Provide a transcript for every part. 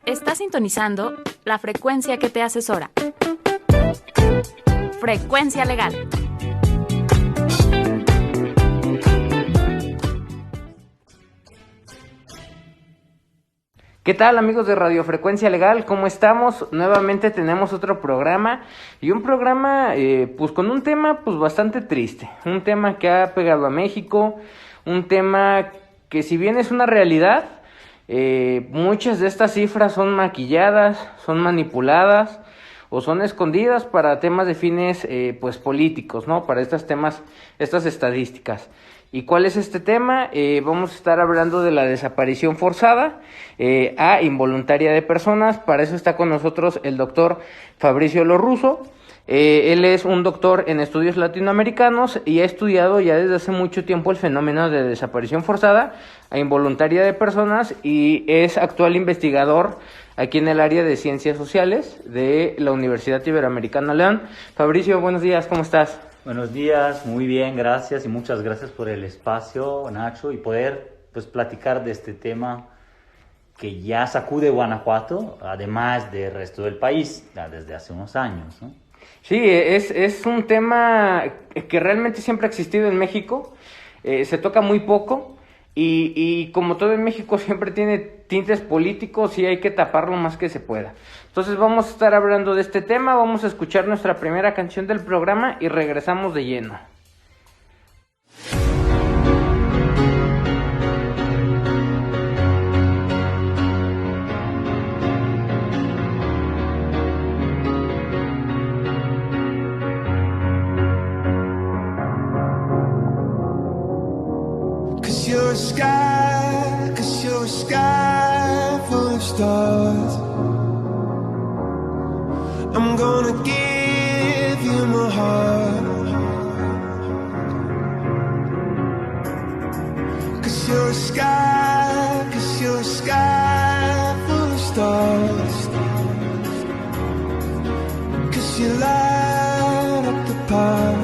Está sintonizando la frecuencia que te asesora. Frecuencia Legal. ¿Qué tal, amigos de Radio Frecuencia Legal? ¿Cómo estamos? Nuevamente tenemos otro programa y un programa pues con un tema pues bastante triste, un tema que ha pegado a México, un tema que si bien es una realidad, muchas de estas cifras son maquilladas, son manipuladas o son escondidas para temas de fines pues políticos, ¿no? Para estos temas, estas estadísticas. ¿Y cuál es este tema? Vamos a estar hablando de la desaparición forzada a involuntaria de personas. Para eso está con nosotros el doctor Fabricio Lorusso. Él es un doctor en estudios latinoamericanos y ha estudiado ya desde hace mucho tiempo el fenómeno de desaparición forzada a involuntaria de personas y es actual investigador aquí en el área de ciencias sociales de la Universidad Iberoamericana León. Fabricio, buenos días, ¿cómo estás? Buenos días, muy bien, gracias y muchas gracias por el espacio, Nacho, y poder pues platicar de este tema que ya sacude Guanajuato, además del resto del país, ya desde hace unos años, ¿no? Sí, es un tema que realmente siempre ha existido en México, se toca muy poco y como todo en México siempre tiene tintes políticos y hay que taparlo más que se pueda. Entonces vamos a estar hablando de este tema, vamos a escuchar nuestra primera canción del programa y regresamos de lleno. Cause you're a sky full of stars. I'm gonna give you my heart. Cause you're a sky full of stars. Cause you light up the park.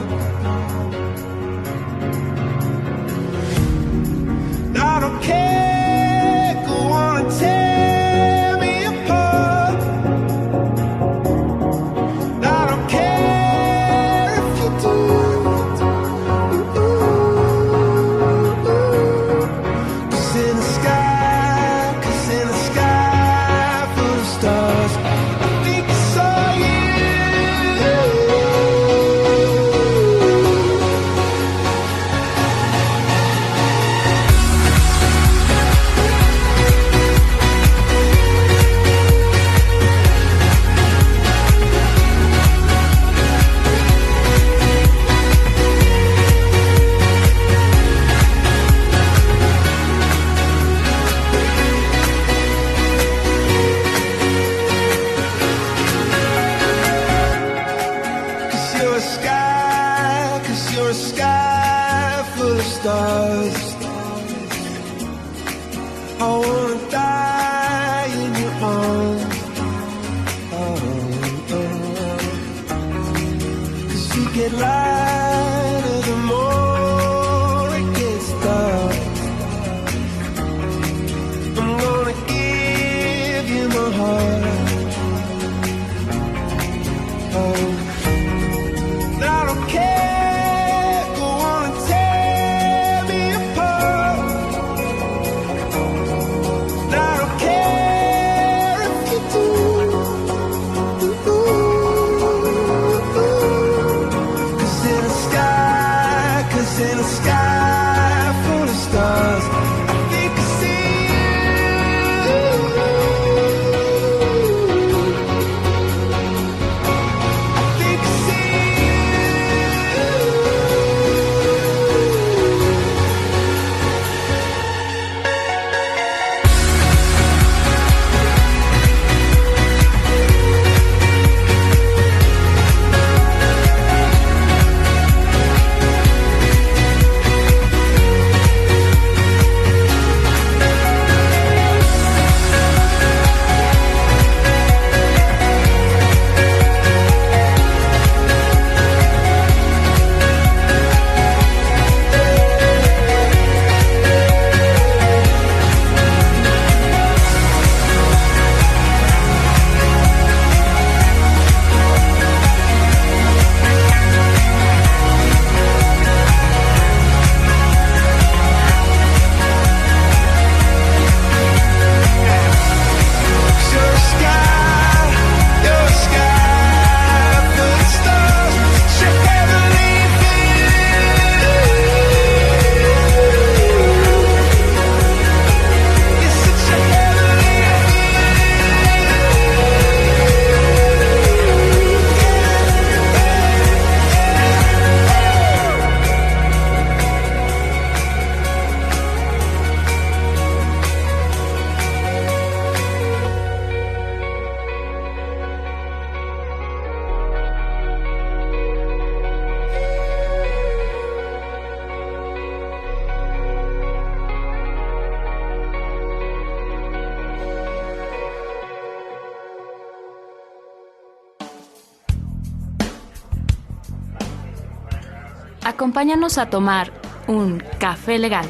I don't care, go on and tear me apart. I don't care if you do. Cause in the sky full of stars, I think I saw you. Cause you're a sky full of stars. I wanna die in your arms. Cause you get lighter the more it gets dark. I'm gonna give you my heart. I don't care, go on and tear me apart. I don't care if you do. Cause in Acompáñanos a tomar un café legal.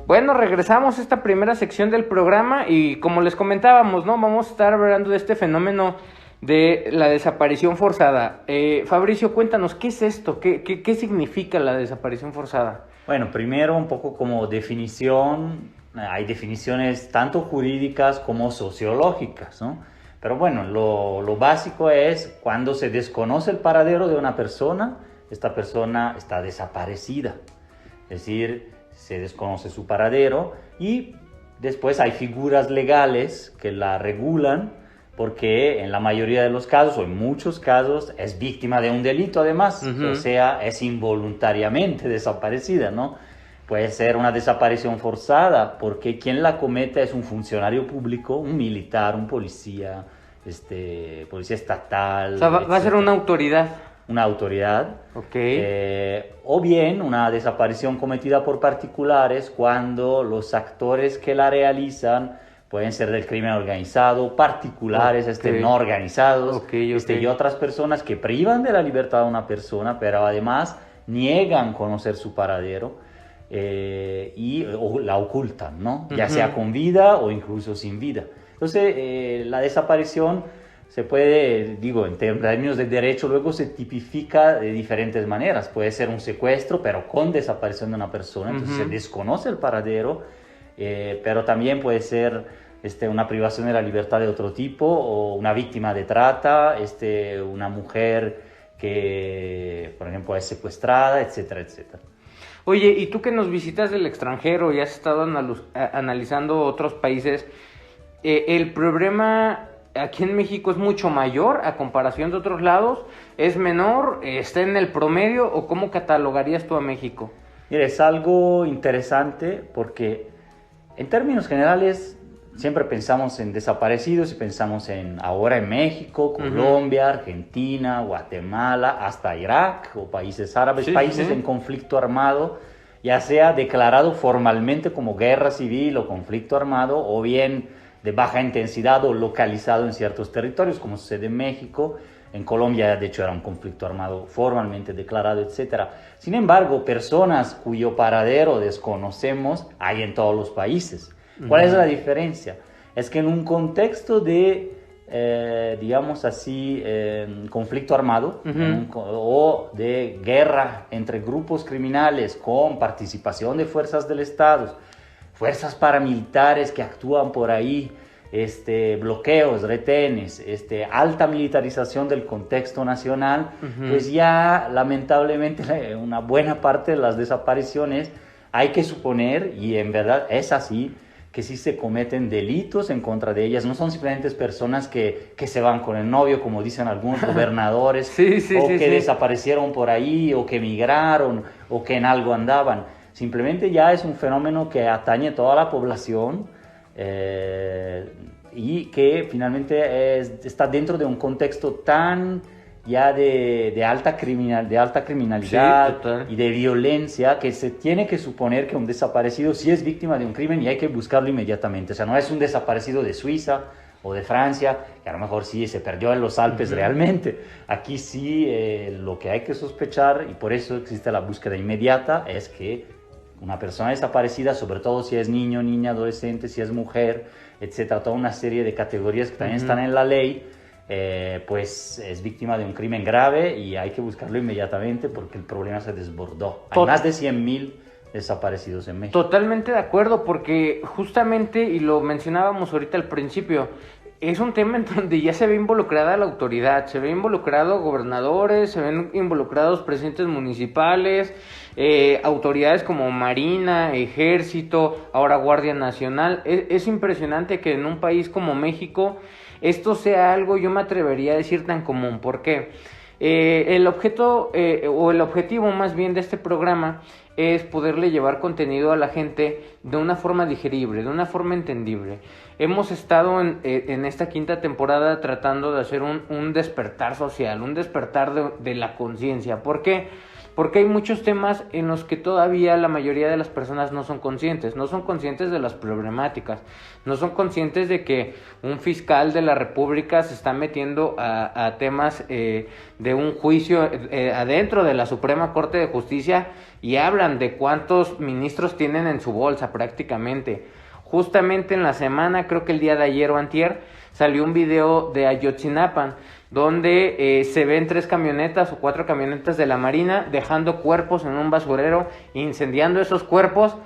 Bueno, regresamos a esta primera sección del programa y como les comentábamos, ¿no? Vamos a estar hablando de este fenómeno de la desaparición forzada. Fabricio, cuéntanos, ¿qué es esto? ¿Qué significa la desaparición forzada? Bueno, primero un poco como definición, hay definiciones tanto jurídicas como sociológicas, ¿no? Pero bueno, lo básico es cuando se desconoce el paradero de una persona, esta persona está desaparecida, es decir, se desconoce su paradero y después hay figuras legales que la regulan porque en la mayoría de los casos, o en muchos casos, es víctima de un delito además, o sea, es involuntariamente desaparecida, ¿no? Puede ser una desaparición forzada porque quien la cometa es un funcionario público, un militar, un policía, policía estatal. O sea, va a ser una autoridad. Una autoridad. Ok. O bien una desaparición cometida por particulares cuando los actores que la realizan pueden ser del crimen organizado, particulares, no organizados, y otras personas que privan de la libertad a una persona, pero además niegan conocer su paradero o la ocultan, ¿no? Ya sea con vida o incluso sin vida. Entonces, la desaparición se puede, en términos de derecho, luego se tipifica de diferentes maneras. Puede ser un secuestro, pero con desaparición de una persona, entonces se desconoce el paradero, pero también puede ser una privación de la libertad de otro tipo, o una víctima de trata, una mujer que, por ejemplo, es secuestrada, etcétera, etcétera. Oye, y tú que nos visitas del extranjero y has estado analizando otros países, ¿el problema aquí en México es mucho mayor a comparación de otros lados? ¿Es menor? ¿Está en el promedio? ¿O cómo catalogarías tú a México? Mira, es algo interesante porque en términos generales siempre pensamos en desaparecidos y pensamos ahora en México, Colombia, Argentina, Guatemala, hasta Irak o países árabes, países en conflicto armado, ya sea declarado formalmente como guerra civil o conflicto armado, o bien de baja intensidad o localizado en ciertos territorios, como sucede en México. En Colombia, de hecho, era un conflicto armado formalmente declarado, etc. Sin embargo, personas cuyo paradero desconocemos hay en todos los países. ¿Cuál es la diferencia? Es que en un contexto de, conflicto armado o de guerra entre grupos criminales con participación de fuerzas del Estado, fuerzas paramilitares que actúan por ahí, bloqueos, retenes, alta militarización del contexto nacional, pues ya lamentablemente una buena parte de las desapariciones hay que suponer, y en verdad es así, que sí se cometen delitos en contra de ellas. No son simplemente personas que se van con el novio, como dicen algunos gobernadores, desaparecieron por ahí, o que emigraron, o que en algo andaban. Simplemente ya es un fenómeno que atañe a toda la población y que finalmente está dentro de un contexto tan ya de alta criminalidad y de violencia, que se tiene que suponer que un desaparecido sí es víctima de un crimen y hay que buscarlo inmediatamente. O sea, no es un desaparecido de Suiza o de Francia, que a lo mejor sí se perdió en los Alpes realmente. Aquí sí lo que hay que sospechar, y por eso existe la búsqueda inmediata, es que una persona desaparecida, sobre todo si es niño, niña, adolescente, si es mujer, etcétera, toda una serie de categorías que también están en la ley, pues es víctima de un crimen grave y hay que buscarlo inmediatamente porque el problema se desbordó. Hay más de 100,000 desaparecidos en México. Totalmente de acuerdo, porque justamente, y lo mencionábamos ahorita al principio, es un tema en donde ya se ve involucrada la autoridad, se ve involucrado gobernadores, se ven involucrados presidentes municipales, autoridades como Marina, Ejército, ahora Guardia Nacional. Es impresionante que en un país como México esto sea algo, yo me atrevería a decir, tan común. ¿Por qué? El objetivo más bien de este programa es poderle llevar contenido a la gente de una forma digerible, de una forma entendible. Hemos estado en esta quinta temporada tratando de hacer un despertar social, un despertar de la conciencia. ¿Por qué? porque hay muchos temas en los que todavía la mayoría de las personas no son conscientes de las problemáticas, no son conscientes de que un fiscal de la República se está metiendo a temas de un juicio adentro de la Suprema Corte de Justicia, y hablan de cuántos ministros tienen en su bolsa prácticamente. Justamente en la semana, creo que el día de ayer o antier, salió un video de Ayotzinapa, donde se ven 3 camionetas o 4 camionetas de la Marina dejando cuerpos en un basurero, incendiando esos cuerpos,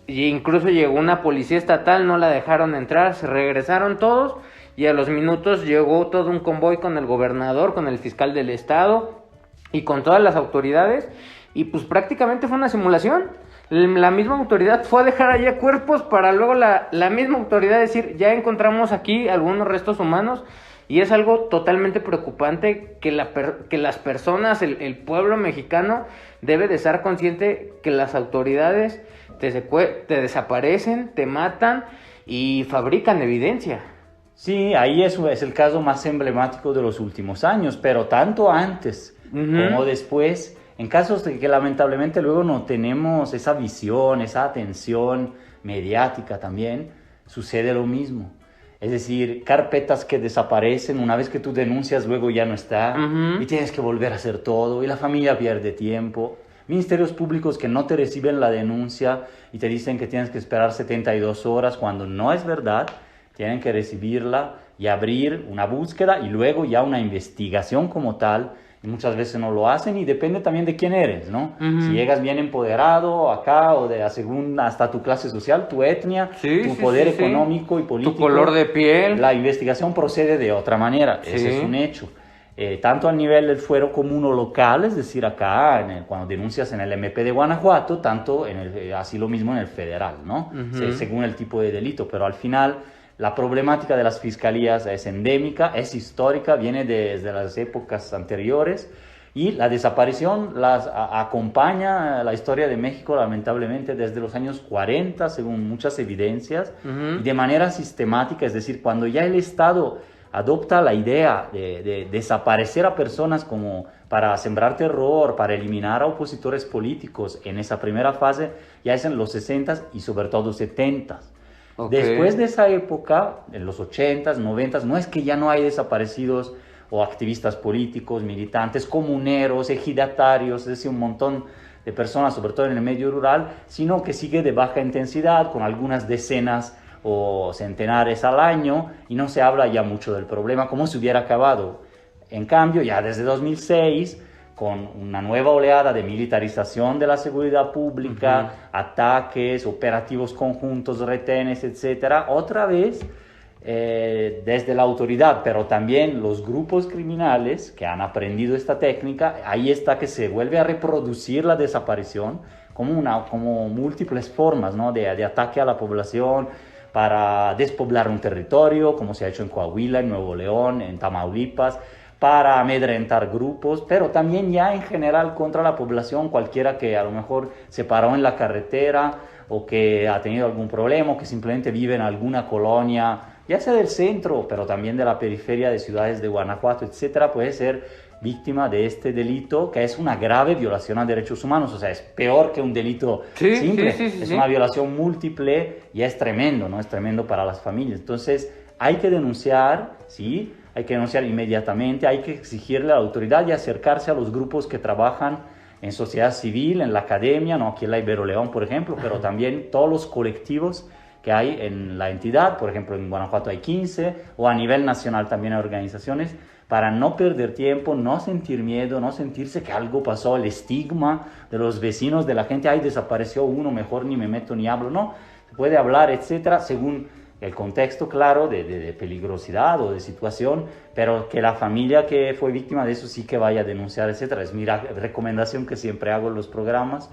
e incluso llegó una policía estatal, no la dejaron entrar, se regresaron todos, y a los minutos llegó todo un convoy con el gobernador, con el fiscal del estado y con todas las autoridades, y pues prácticamente fue una simulación. La misma autoridad fue a dejar allá cuerpos para luego la misma autoridad decir, ya encontramos aquí algunos restos humanos, y es algo totalmente preocupante que las personas, el pueblo mexicano debe de estar consciente que las autoridades te desaparecen, te matan y fabrican evidencia. Sí, ahí es el caso más emblemático de los últimos años, pero tanto antes como después, en casos de que lamentablemente luego no tenemos esa visión, esa atención mediática también, sucede lo mismo. Es decir, carpetas que desaparecen, una vez que tú denuncias luego ya no está, y tienes que volver a hacer todo, y la familia pierde tiempo. Ministerios públicos que no te reciben la denuncia y te dicen que tienes que esperar 72 horas cuando no es verdad, tienen que recibirla y abrir una búsqueda y luego ya una investigación como tal, y muchas veces no lo hacen, y depende también de quién eres, ¿no? Si llegas bien empoderado acá, o según hasta tu clase social, tu etnia, tu poder económico y político, tu color de piel, la investigación procede de otra manera. Ese es un hecho. Tanto a nivel del fuero común o local, es decir, acá, cuando denuncias en el MP de Guanajuato, tanto así lo mismo en el federal, ¿no? Según el tipo de delito, pero al final la problemática de las fiscalías es endémica, es histórica, viene desde las épocas anteriores, y la desaparición acompaña la historia de México lamentablemente desde los años 40, según muchas evidencias, y de manera sistemática, es decir, cuando ya el Estado adopta la idea de desaparecer a personas como para sembrar terror, para eliminar a opositores políticos en esa primera fase, ya es en los 60s y sobre todo 70s. Después de esa época, en los 80s, 90s, no es que ya no hay desaparecidos o activistas políticos, militantes, comuneros, ejidatarios, es decir, un montón de personas, sobre todo en el medio rural, sino que sigue de baja intensidad, con algunas decenas o centenares al año, y no se habla ya mucho del problema, como si hubiera acabado. En cambio, ya desde 2006, con una nueva oleada de militarización de la seguridad pública, ataques, operativos conjuntos, retenes, etcétera, otra vez desde la autoridad, pero también los grupos criminales que han aprendido esta técnica, ahí está que se vuelve a reproducir la desaparición como múltiples formas, ¿no? de ataque a la población para despoblar un territorio, como se ha hecho en Coahuila, en Nuevo León, en Tamaulipas, para amedrentar grupos, pero también ya en general contra la población, cualquiera que a lo mejor se paró en la carretera o que ha tenido algún problema o que simplemente vive en alguna colonia, ya sea del centro, pero también de la periferia de ciudades de Guanajuato, etcétera, puede ser víctima de este delito, que es una grave violación a derechos humanos. O sea, es peor que un delito simple, es una violación múltiple y es tremendo, ¿no? Es tremendo para las familias. Entonces, hay que denunciar, ¿sí? Hay que denunciar inmediatamente, hay que exigirle a la autoridad y acercarse a los grupos que trabajan en sociedad civil, en la academia, ¿no? Aquí en la Ibero León, por ejemplo, pero también todos los colectivos que hay en la entidad. Por ejemplo, en Guanajuato hay 15, o a nivel nacional también hay organizaciones, para no perder tiempo, no sentir miedo, no sentirse que algo pasó, el estigma de los vecinos, de la gente, ay, desapareció uno, mejor ni me meto ni hablo. No, se puede hablar, etcétera, según el contexto claro de peligrosidad o de situación, pero que la familia que fue víctima de eso sí que vaya a denunciar, etcétera. Es mi recomendación que siempre hago en los programas,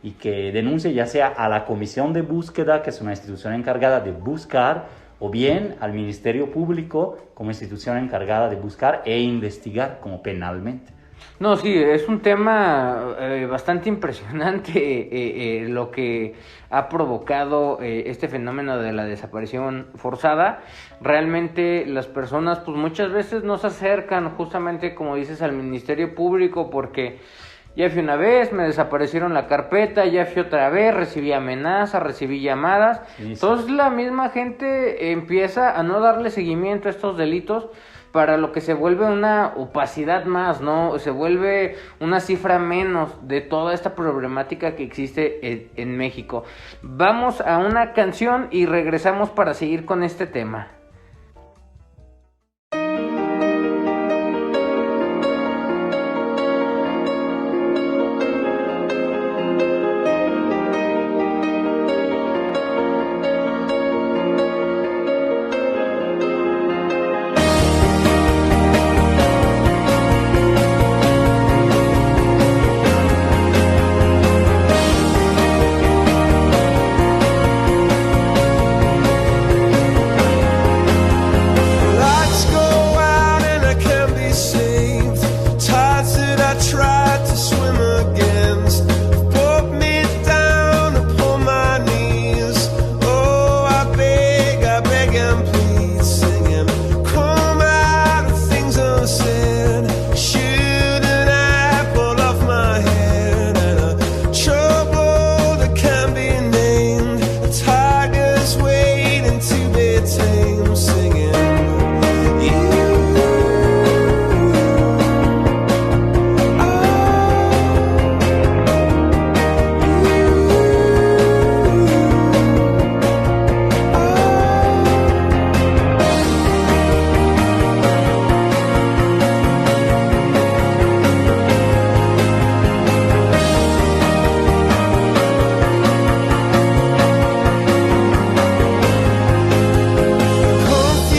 y que denuncie ya sea a la Comisión de Búsqueda, que es una institución encargada de buscar, o bien al Ministerio Público como institución encargada de buscar e investigar como penalmente. No, sí, es un tema bastante impresionante lo que ha provocado este fenómeno de la desaparición forzada. Realmente las personas pues muchas veces no se acercan justamente, como dices, al Ministerio Público porque Ya fui una vez, me desaparecieron la carpeta, ya fui otra vez, recibí amenazas, recibí llamadas. Sí. Entonces la misma gente empieza a no darle seguimiento a estos delitos, para lo que se vuelve una opacidad más, ¿no? Se vuelve una cifra menos de toda esta problemática que existe en México. Vamos a una canción y regresamos para seguir con este tema. Lights go out and I can't be saved. Tides that I tried to swim against brought me down upon my knees. Oh, I beg and plead, singing, come out of things unsaid. Shouldn't I pull off my head? And a trouble that can't be named. A tiger's waiting to be tamed, singing.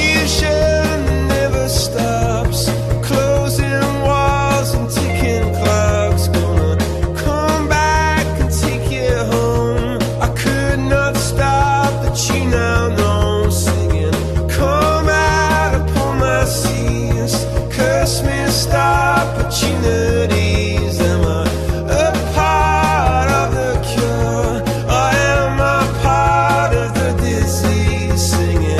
Confusion never stops, closing walls and ticking clocks. Gonna come back and take you home. I could not stop, but you now know, singing, come out upon my seas. Curse me, stop opportunities. Am I a part of the cure, or am I part of the disease? Singing,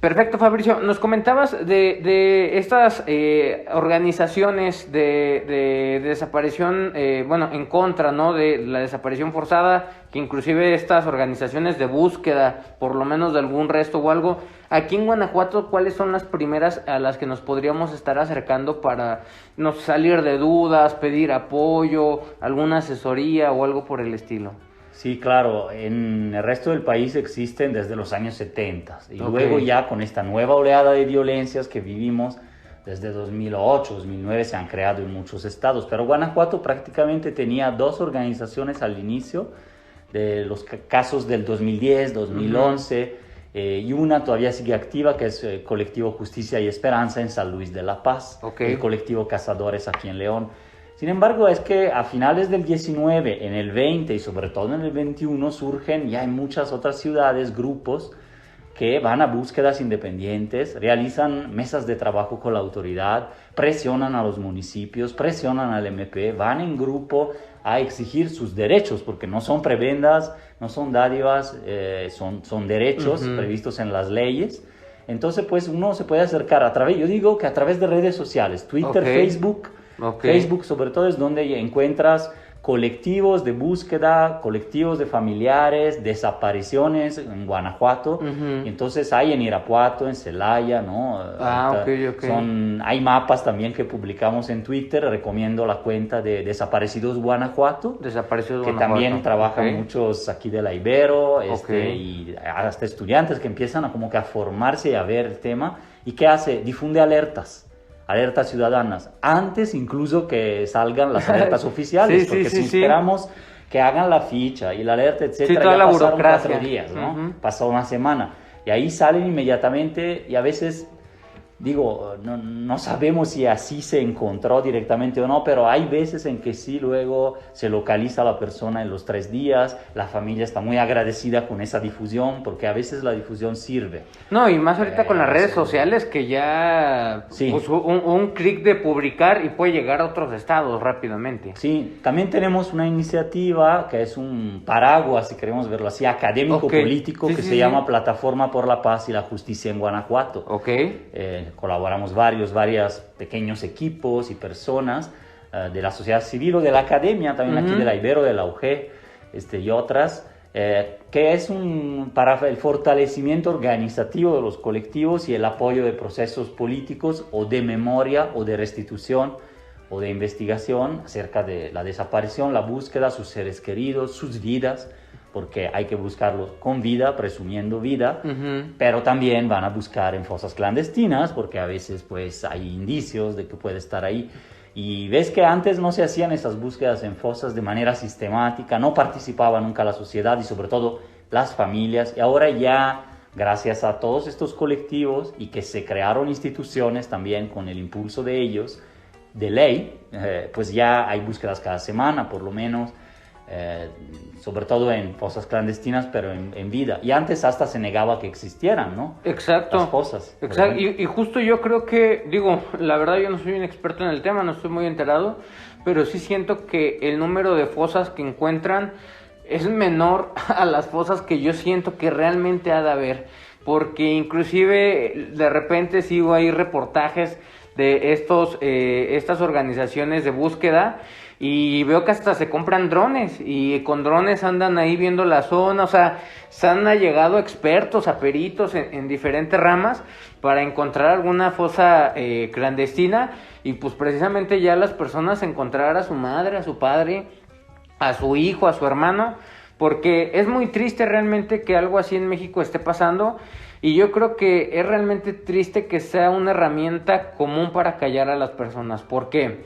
Perfecto, Fabricio. Nos comentabas de estas organizaciones de desaparición, bueno, en contra, ¿no?, de la desaparición forzada, que inclusive estas organizaciones de búsqueda, por lo menos de algún resto o algo. Aquí en Guanajuato, ¿cuáles son las primeras a las que nos podríamos estar acercando para salir de dudas, pedir apoyo, alguna asesoría o algo por el estilo? Sí, claro, en el resto del país existen desde los años 70 y Ok. luego ya con esta nueva oleada de violencias que vivimos desde 2008, 2009 se han creado en muchos estados, pero Guanajuato prácticamente tenía 2 organizaciones al inicio de los casos del 2010, 2011 y una todavía sigue activa que es el colectivo Justicia y Esperanza en San Luis de la Paz, Ok. el colectivo Cazadores aquí en León. Sin embargo, es que a finales del 19, en el 20 y sobre todo en el 21 surgen ya en muchas otras ciudades grupos que van a búsquedas independientes, realizan mesas de trabajo con la autoridad, presionan a los municipios, presionan al MP, van en grupo a exigir sus derechos, porque no son prebendas, no son dádivas, son derechos previstos en las leyes. Entonces, pues uno se puede acercar a través, yo digo que a través de redes sociales, Twitter, Ok. Facebook. Ok. Facebook sobre todo es donde encuentras colectivos de búsqueda, colectivos de familiares, desapariciones en Guanajuato. Ujú. Y entonces hay en Irapuato, en Celaya, ¿no? Ah, Ahorita ok, ok. hay mapas también que publicamos en Twitter, recomiendo la cuenta de Desaparecidos Guanajuato, Desaparecido de que Guanajuato. también trabajan Ok. muchos aquí de la Ibero, Ok. y hasta estudiantes que empiezan a como que a formarse y a ver el tema. ¿Y qué hace? Difunde alertas ciudadanas, antes incluso que salgan las alertas oficiales, Sí, sí, porque sí, si sí. esperamos que hagan la ficha y la alerta, etcétera, toda ya la pasaron burocracia. 4 días, ¿no? Ujú. Pasó una semana, y ahí salen inmediatamente, y a veces, digo, no sabemos si así se encontró directamente o no, pero hay veces en que sí, luego se localiza a la persona en los 3 días, la familia está muy agradecida con esa difusión, porque a veces la difusión sirve. No, y más ahorita con las redes Sí. sociales que ya Sí. pues, un clic de publicar y puede llegar a otros estados rápidamente. Sí, también tenemos una iniciativa que es un paraguas, si queremos verlo así, académico-político, Sí, que sí, se sí. llama Plataforma por la Paz y la Justicia en Guanajuato. Ok. Colaboramos varios pequeños equipos y personas de la sociedad civil o de la academia, también aquí Ujú. de la Ibero, de la UG, y otras, que es para el fortalecimiento organizativo de los colectivos y el apoyo de procesos políticos o de memoria o de restitución o de investigación acerca de la desaparición, la búsqueda, sus seres queridos, sus vidas, porque hay que buscarlos con vida, presumiendo vida, Ujú. pero también van a buscar en fosas clandestinas, porque a veces pues hay indicios de que puede estar ahí. Y ves que antes no se hacían esas búsquedas en fosas de manera sistemática, no participaba nunca la sociedad y sobre todo las familias, y ahora ya, gracias a todos estos colectivos y que se crearon instituciones también con el impulso de ellos, de ley, pues ya hay búsquedas cada semana por lo menos, sobre todo en fosas clandestinas, pero en vida. Y antes hasta se negaba que existieran, ¿no? Exacto. Las fosas. por Exacto. ejemplo. Y justo yo creo que, digo, la verdad yo no soy un experto en el tema, no estoy muy enterado, pero sí siento que el número de fosas que encuentran es menor a las fosas que yo siento que realmente ha de haber, porque inclusive de repente sigo ahí reportajes de estas organizaciones de búsqueda y veo que hasta se compran drones y con drones andan ahí viendo la zona, o sea, se han llegado expertos, a peritos en diferentes ramas para encontrar alguna fosa clandestina y pues precisamente ya las personas encontrar a su madre, a su padre, a su hijo, a su hermano, porque es muy triste realmente que algo así en México esté pasando y yo creo que es realmente triste que sea una herramienta común para callar a las personas. ¿Por qué?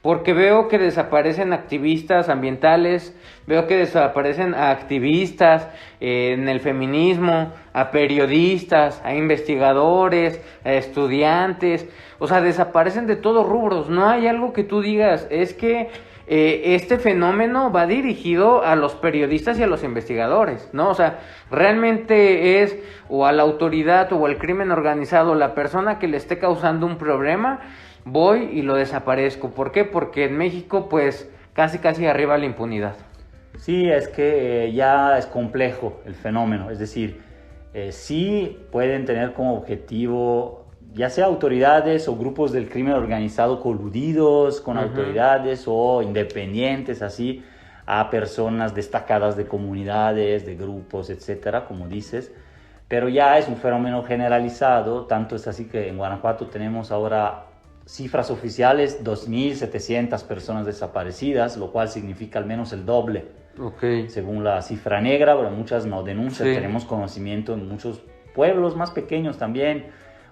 Porque veo que desaparecen activistas ambientales, veo que desaparecen a activistas en el feminismo, a periodistas, a investigadores, a estudiantes, o sea, desaparecen de todos rubros. No hay algo que tú digas, es que este fenómeno va dirigido a los periodistas y a los investigadores, ¿no? O sea, realmente es o a la autoridad o al crimen organizado la persona que le esté causando un problema, voy y lo desaparezco. ¿Por qué? Porque en México, pues, casi arriba la impunidad. Sí, es que ya es complejo el fenómeno, es decir, sí pueden tener como objetivo, ya sea autoridades o grupos del crimen organizado coludidos con autoridades o independientes, así, a personas destacadas de comunidades, de grupos, etcétera, como dices. Pero ya es un fenómeno generalizado, tanto es así que en Guanajuato tenemos ahora cifras oficiales, 2.700 personas desaparecidas, lo cual significa al menos el doble. Según la cifra negra, pero muchas no denuncian. Tenemos conocimiento en muchos pueblos más pequeños también,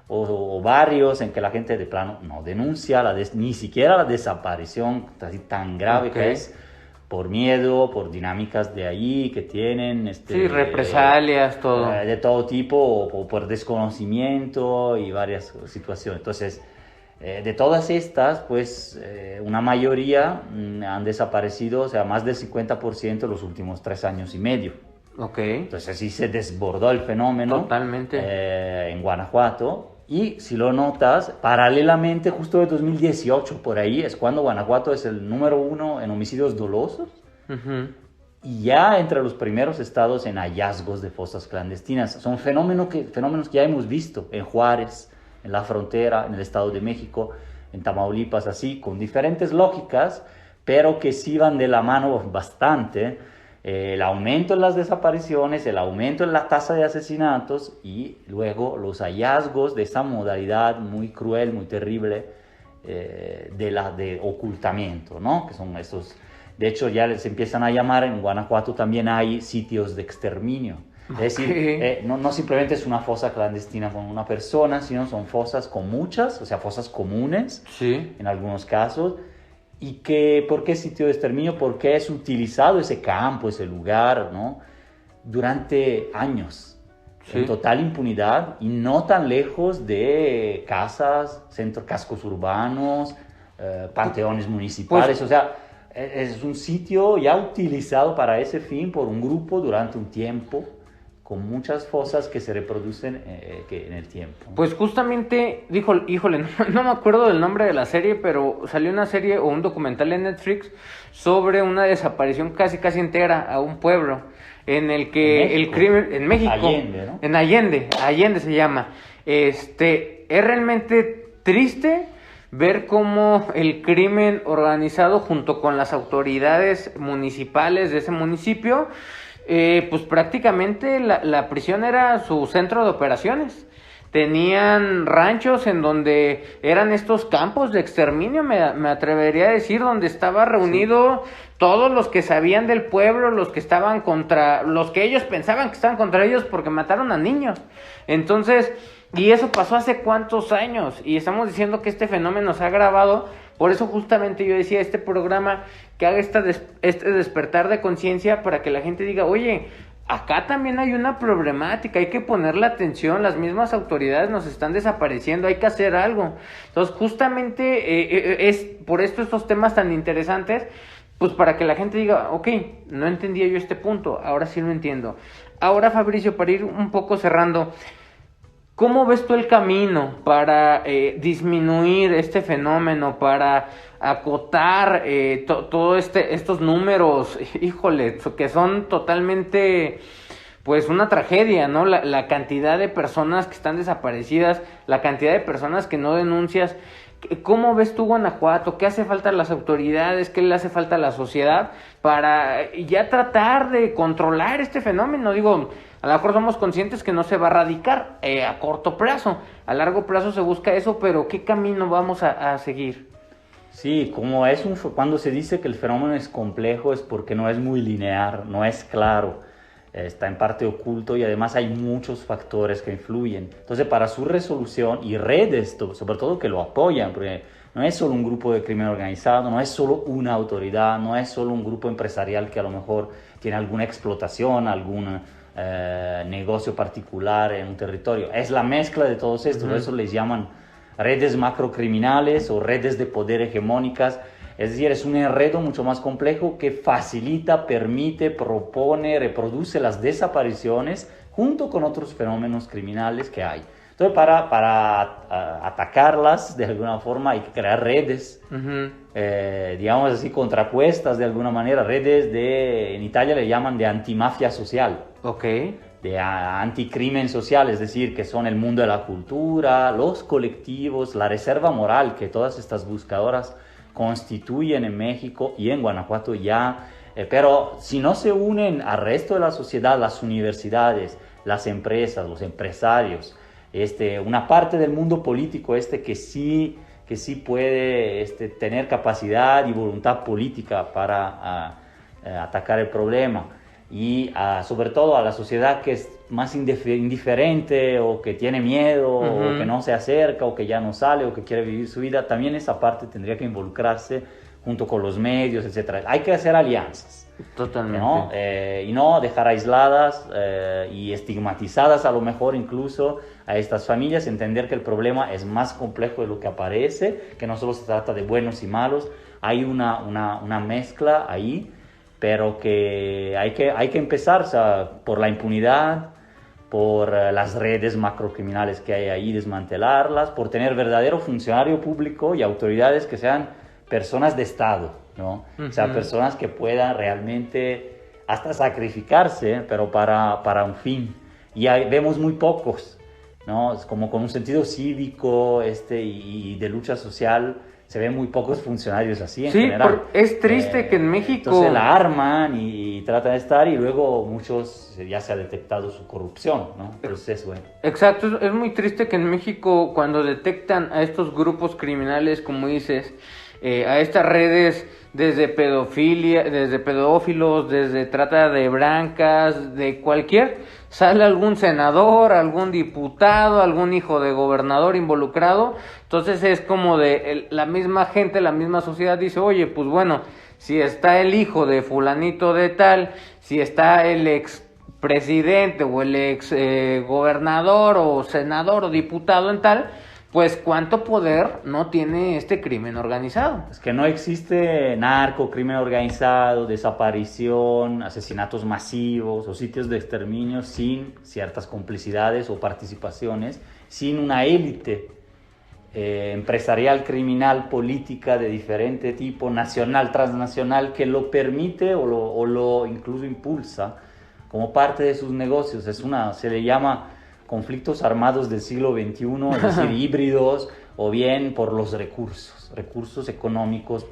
o barrios en que la gente de plano no denuncia ni siquiera la desaparición así tan grave que es, por miedo, por dinámicas de ahí que tienen. Represalias, todo. De todo tipo, o por desconocimiento y varias situaciones. Entonces, de todas estas, pues, una mayoría han desaparecido, o sea, más del 50% en los últimos 3 años y medio. Entonces, sí se desbordó el fenómeno. Totalmente. En Guanajuato. Y si lo notas, paralelamente, justo de 2018, por ahí, es cuando Guanajuato es el número 1 en homicidios dolosos. Y ya entre los primeros estados en hallazgos de fosas clandestinas. Son fenómenos que ya hemos visto en Juárez, en la frontera, en el Estado de México, en Tamaulipas, así, con diferentes lógicas, pero que sí van de la mano bastante. El aumento en las desapariciones, el aumento en la tasa de asesinatos y luego los hallazgos de esa modalidad muy cruel, muy terrible de ocultamiento, ¿no? Que son estos, de hecho ya les empiezan a llamar, en Guanajuato también hay sitios de exterminio. Es decir, no simplemente es una fosa clandestina con una persona, sino son fosas con muchas, o sea, fosas comunes en algunos casos. ¿Y por qué sitio de exterminio? Porque es utilizado ese campo, ese lugar, ¿no? Durante años, en total impunidad y no tan lejos de casas, cascos urbanos, panteones municipales. O sea, es un sitio ya utilizado para ese fin por un grupo durante un tiempo, con muchas fosas que se reproducen en el tiempo. Pues justamente, híjole, no me acuerdo del nombre de la serie, pero salió una serie o un documental en Netflix sobre una desaparición casi entera a un pueblo, en el que el crimen, en México, Allende, ¿no? En Allende se llama. Es realmente triste ver cómo el crimen organizado junto con las autoridades municipales de ese municipio, pues prácticamente la prisión era su centro de operaciones. Tenían ranchos en donde eran estos campos de exterminio, me atrevería a decir, donde estaba reunido todos los que sabían del pueblo, los que estaban los que ellos pensaban que estaban contra ellos porque mataron a niños. Entonces, y eso pasó hace cuántos años, y estamos diciendo que este fenómeno se ha agravado. Por eso justamente yo decía, este programa que haga este despertar de conciencia para que la gente diga, oye, acá también hay una problemática, hay que ponerle atención, las mismas autoridades nos están desapareciendo, hay que hacer algo. Entonces justamente es por esto estos temas tan interesantes, pues para que la gente diga, ok, no entendía yo este punto, ahora sí lo entiendo. Ahora, Fabricio, para ir un poco cerrando, ¿cómo ves tú el camino para disminuir este fenómeno, para acotar todos estos números, híjole, que son totalmente, pues, una tragedia, ¿no? La cantidad de personas que están desaparecidas, la cantidad de personas que no denuncias. ¿Cómo ves tú Guanajuato? ¿Qué hace falta a las autoridades? ¿Qué le hace falta a la sociedad para ya tratar de controlar este fenómeno? Digo, a lo mejor somos conscientes que no se va a erradicar a corto plazo, a largo plazo se busca eso, pero ¿qué camino vamos a seguir? Sí, cuando se dice que el fenómeno es complejo es porque no es muy lineal, no es claro, está en parte oculto y además hay muchos factores que influyen. Entonces, para su resolución y redes, sobre todo, que lo apoyan, porque no es solo un grupo de crimen organizado, no es solo una autoridad, no es solo un grupo empresarial que a lo mejor tiene alguna explotación, algún negocio particular en un territorio. Es la mezcla de todos estos, por eso les llaman redes macrocriminales o redes de poder hegemónicas. Es decir, es un enredo mucho más complejo que facilita, permite, propone, reproduce las desapariciones junto con otros fenómenos criminales que hay. Entonces, para atacarlas de alguna forma hay que crear redes, digamos así, contrapuestas de alguna manera, redes en Italia le llaman de antimafia social. Ok. anticrimen social, es decir, que son el mundo de la cultura, los colectivos, la reserva moral que todas estas buscadoras constituyen en México y en Guanajuato ya, pero si no se unen al resto de la sociedad, las universidades, las empresas, los empresarios, una parte del mundo político que sí puede tener capacidad y voluntad política para atacar el problema, y sobre todo a la sociedad que es más indiferente o que tiene miedo o que no se acerca o que ya no sale o que quiere vivir su vida, también esa parte tendría que involucrarse junto con los medios, etc. Hay que hacer alianzas. Totalmente. ¿No? Y no dejar aisladas y estigmatizadas a lo mejor incluso a estas familias, entender que el problema es más complejo de lo que aparece, que no solo se trata de buenos y malos, hay una mezcla ahí, pero que hay que empezar, o sea, por la impunidad, por las redes macrocriminales que hay ahí, desmantelarlas, por tener verdadero funcionario público y autoridades que sean personas de Estado, ¿no? O sea, personas que puedan realmente hasta sacrificarse, pero para un fin. Y vemos muy pocos, ¿no? Es como con un sentido cívico y de lucha social. Se ven muy pocos funcionarios así en general. Es triste que en México... Entonces la arman y tratan de estar, y luego muchos ya se ha detectado su corrupción, ¿no? Entonces, bueno. Exacto, es muy triste que en México, cuando detectan a estos grupos criminales, como dices, a estas redes desde pedofilia, desde pedófilos, desde trata de blancas, de sale algún senador, algún diputado, algún hijo de gobernador involucrado. Entonces es como la misma gente, la misma sociedad dice, oye, pues bueno, si está el hijo de fulanito de tal, si está el ex presidente o el ex gobernador o senador o diputado en tal, pues cuánto poder no tiene este crimen organizado. Es que no existe narco, crimen organizado, desaparición, asesinatos masivos o sitios de exterminio sin ciertas complicidades o participaciones, sin una élite empresarial, criminal, política de diferente tipo, nacional, transnacional, que lo permite o lo incluso impulsa como parte de sus negocios. Se le llama conflictos armados del siglo XXI, es decir, híbridos, o bien por los recursos económicos,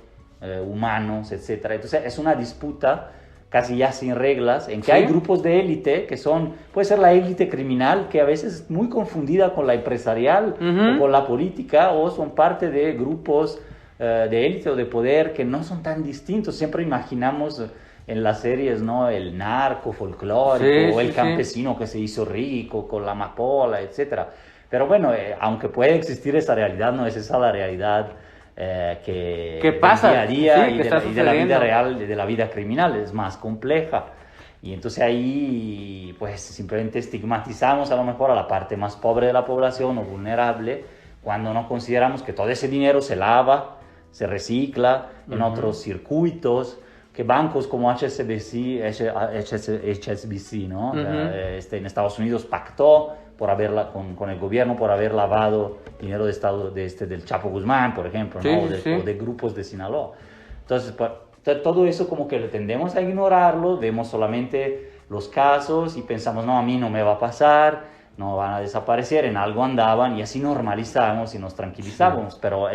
humanos, etc. Entonces es una disputa casi ya sin reglas, en que hay grupos de élite que puede ser la élite criminal, que a veces es muy confundida con la empresarial o con la política, o son parte de grupos de élite o de poder que no son tan distintos. Siempre imaginamos en las series, ¿no?, el narco folclórico o el campesino que se hizo rico con la amapola, etc. Pero bueno, aunque puede existir esa realidad, no es esa la realidad que pasa día a día y de la vida real, de la vida criminal, es más compleja. Y entonces ahí pues simplemente estigmatizamos a lo mejor a la parte más pobre de la población o vulnerable, cuando no consideramos que todo ese dinero se lava, se recicla en otros circuitos, que bancos como HSBC, ¿no? En Estados Unidos pactó con el gobierno por haber lavado dinero de Estado del Chapo Guzmán, por ejemplo, ¿no? O de grupos de Sinaloa. Entonces, todo eso como que tendemos a ignorarlo, vemos solamente los casos y pensamos, no, a mí no me va a pasar, no van a desaparecer, en algo andaban, y así normalizamos y nos tranquilizamos, pero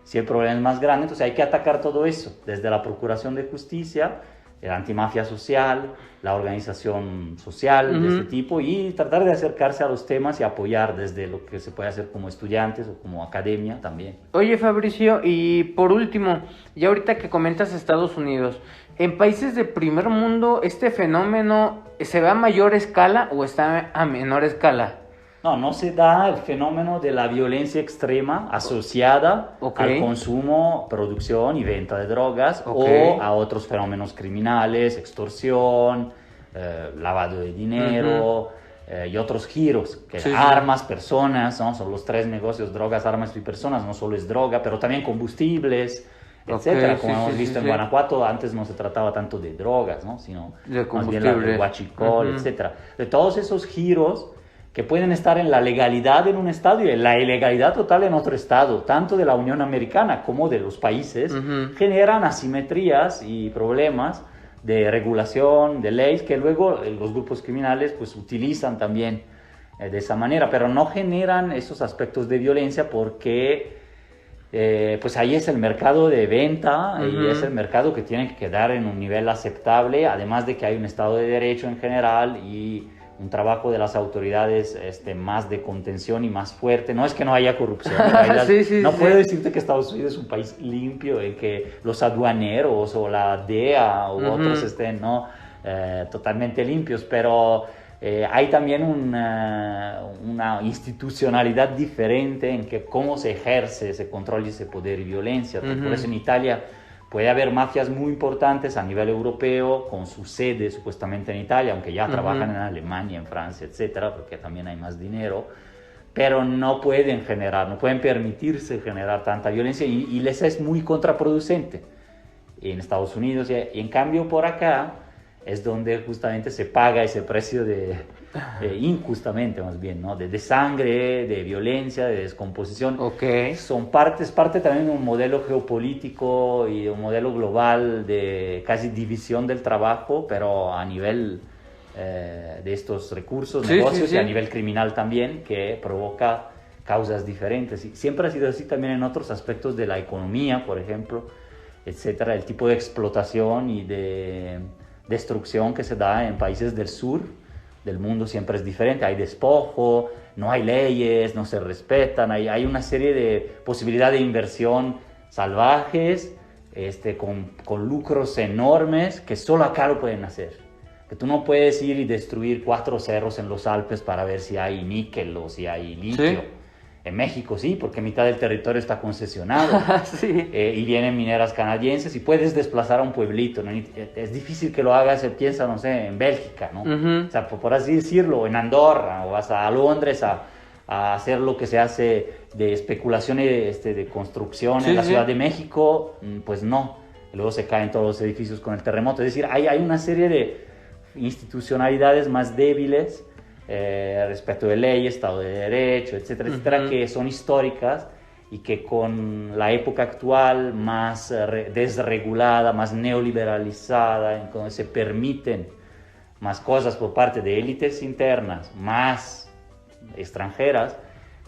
si el problema es más grande, entonces hay que atacar todo eso, desde la Procuración de Justicia, la antimafia social, la organización social de este tipo, y tratar de acercarse a los temas y apoyar desde lo que se puede hacer como estudiantes o como academia también. Oye, Fabricio, y por último, ya ahorita que comentas Estados Unidos, ¿en países de primer mundo este fenómeno se ve a mayor escala o está a menor escala? No se da el fenómeno de la violencia extrema asociada al consumo, producción y venta de drogas o a otros fenómenos criminales, extorsión, lavado de dinero y otros giros, armas, personas, ¿no? Son los tres negocios: drogas, armas y personas. No solo es droga, pero también combustibles, etcétera. Como hemos visto en Guanajuato, antes no se trataba tanto de drogas, ¿no? Sino de más bien el huachicol, etcétera. De todos esos giros que pueden estar en la legalidad en un estado y en la ilegalidad total en otro estado, tanto de la Unión Americana como de los países, generan asimetrías y problemas de regulación, de leyes, que luego los grupos criminales pues utilizan también de esa manera, pero no generan esos aspectos de violencia porque pues ahí es el mercado de venta y es el mercado que tiene que quedar en un nivel aceptable, además de que hay un Estado de Derecho en general y un trabajo de las autoridades más de contención y más fuerte. No es que no haya corrupción, no puedo decirte que Estados Unidos es un país limpio en que los aduaneros o la DEA u otros estén totalmente limpios, pero hay también una institucionalidad diferente en que cómo se ejerce ese control y ese poder y violencia. Por eso en Italia puede haber mafias muy importantes a nivel europeo, con su sede supuestamente en Italia, aunque ya trabajan en Alemania, en Francia, etcétera, porque también hay más dinero, pero no pueden permitirse generar tanta violencia y les es muy contraproducente en Estados Unidos. Y en cambio por acá es donde justamente se paga ese precio injustamente más bien, ¿no? De sangre, de violencia, de descomposición. Es parte también de un modelo geopolítico y de un modelo global de casi división del trabajo, pero a nivel de estos recursos, negocios y a nivel criminal también, que provoca causas diferentes. Y siempre ha sido así también en otros aspectos de la economía, por ejemplo, etcétera, el tipo de explotación y de destrucción que se da en países del sur del mundo siempre es diferente. Hay despojo, no hay leyes, no se respetan, hay una serie de posibilidades de inversión salvajes, con lucros enormes que solo acá lo pueden hacer. Que tú no puedes ir y destruir 4 cerros en los Alpes para ver si hay níquel o si hay litio. ¿Sí? En México sí, porque mitad del territorio está concesionado. Y vienen mineras canadienses y puedes desplazar a un pueblito, ¿no? Es difícil que lo hagas, piensa, no sé, en Bélgica, ¿no? O sea, por así decirlo, en Andorra, o vas a Londres a hacer lo que se hace de especulación de construcción en la Ciudad de México, pues no. Luego se caen todos los edificios con el terremoto. Es decir, hay una serie de institucionalidades más débiles respecto de ley, Estado de Derecho, etcétera, etcétera, que son históricas y que con la época actual más desregulada, más neoliberalizada, en donde se permiten más cosas por parte de élites internas, más extranjeras,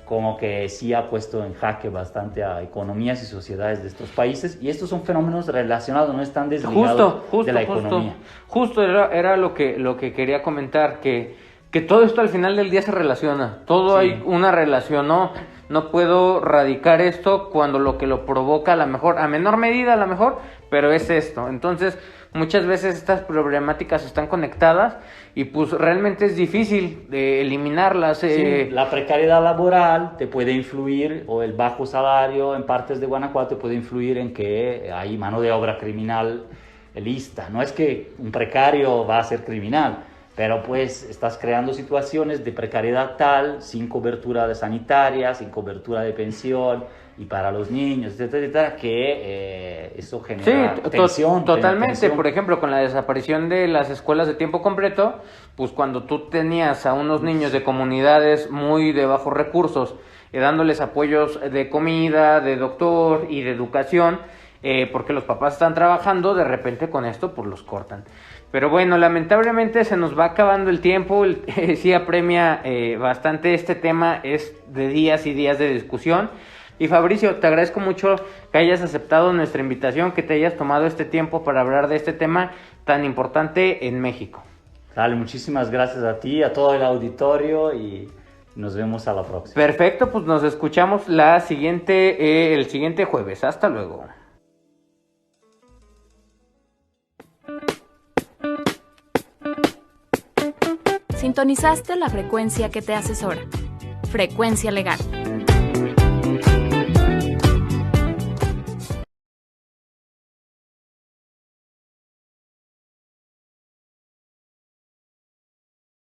como que sí ha puesto en jaque bastante a economías y sociedades de estos países, y estos son fenómenos relacionados, no están desligados de la economía. Justo era lo que quería comentar, que todo esto al final del día se relaciona, hay una relación, no puedo radicar esto cuando lo que lo provoca a menor medida a lo mejor, pero es esto. Entonces muchas veces estas problemáticas están conectadas y pues realmente es difícil de eliminarlas. La precariedad laboral te puede influir, o el bajo salario en partes de Guanajuato puede influir en que hay mano de obra criminal lista. No es que un precario va a ser criminal, pero pues estás creando situaciones de precariedad tal, sin cobertura de sanitaria, sin cobertura de pensión y para los niños, etcétera, etcétera, que eso genera tensión. Totalmente. Tensión. Por ejemplo, con la desaparición de las escuelas de tiempo completo, pues cuando tú tenías a unos niños de comunidades muy de bajos recursos, dándoles apoyos de comida, de doctor y de educación, porque los papás están trabajando, de repente con esto pues los cortan. Pero bueno, lamentablemente se nos va acabando el tiempo. Sí apremia bastante este tema, es de días y días de discusión. Y Fabricio, te agradezco mucho que hayas aceptado nuestra invitación, que te hayas tomado este tiempo para hablar de este tema tan importante en México. Dale, muchísimas gracias a ti, a todo el auditorio, y nos vemos a la próxima. Perfecto, pues nos escuchamos el siguiente jueves. Hasta luego. Sintonizaste la frecuencia que te asesora. Frecuencia Legal.